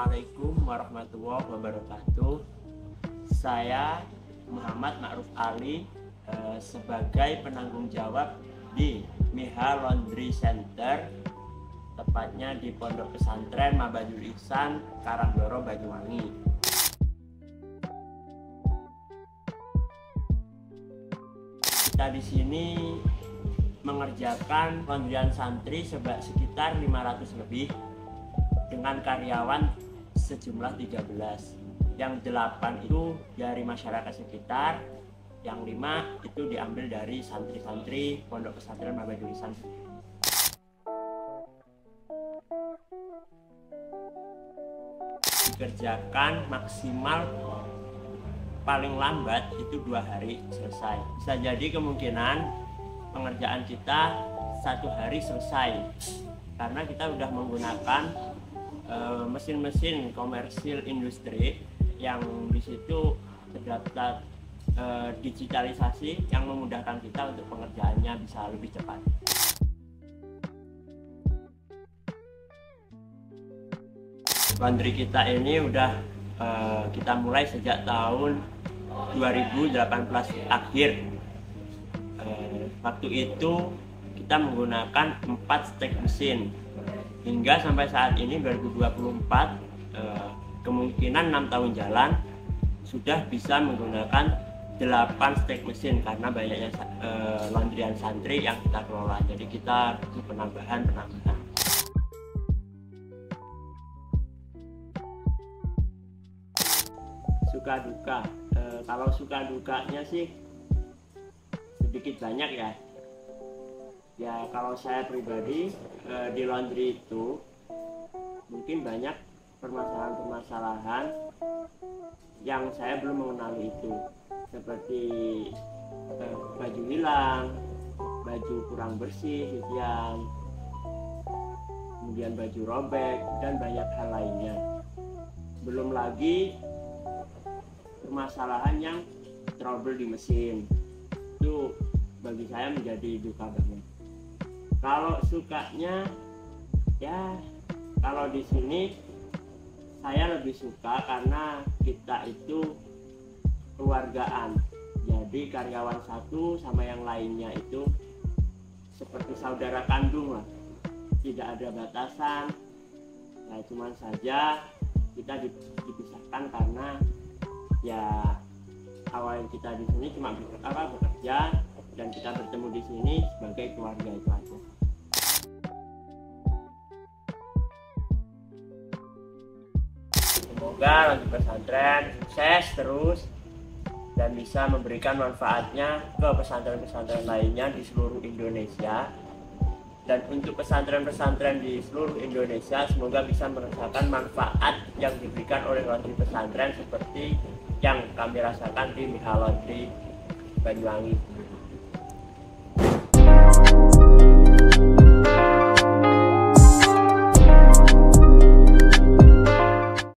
Assalamualaikum warahmatullahi wabarakatuh. Saya Muhammad Ma'ruf Ali sebagai penanggung jawab di Miha Laundry Center, tepatnya di Pondok Pesantren Mabadul Ihsan, Karangloro, Banyuwangi. Kita di sini mengerjakan laundryan santri sekitar 500 lebih dengan karyawan sejumlah 13. Yang 8 itu dari masyarakat sekitar, yang 5 itu diambil dari santri-santri Pondok Pesantren Mabadul Ihsan. Dikerjakan maksimal paling lambat itu 2 hari selesai. Bisa jadi kemungkinan pengerjaan kita 1 hari selesai karena kita sudah menggunakan mesin-mesin komersil industri yang di situ terdapat digitalisasi yang memudahkan kita untuk pengerjaannya bisa lebih cepat. Laundry kita ini udah kita mulai sejak tahun 2018 akhir. Waktu itu kita menggunakan 4 stek mesin. Hingga sampai saat ini 2024, kemungkinan 6 tahun jalan sudah bisa menggunakan 8 stek mesin karena banyaknya laundryan santri yang kita kelola. Jadi kita butuh penambahan. Suka duka, kalau suka dukanya sih sedikit banyak ya. Ya kalau saya pribadi di laundry itu mungkin banyak permasalahan-permasalahan yang saya belum mengenali itu, seperti baju hilang, baju kurang bersih, kemudian baju robek dan banyak hal lainnya. Belum lagi permasalahan yang trouble di mesin, itu bagi saya menjadi duka banget. Kalau sukanya ya, kalau di sini saya lebih suka karena kita itu keluargaan. Jadi karyawan satu sama yang lainnya itu seperti saudara kandung lah. Tidak ada batasan. Ya cuman saja kita dipisahkan karena ya awal kita di sini cuma bekerja dan kita bertemu di sini sebagai keluarga, itu aja. Semoga laundry pesantren sukses terus dan bisa memberikan manfaatnya ke pesantren-pesantren lainnya di seluruh Indonesia. Dan untuk pesantren-pesantren di seluruh Indonesia semoga bisa merasakan manfaat yang diberikan oleh laundry pesantren seperti yang kami rasakan di Miha Laundry Banyuwangi.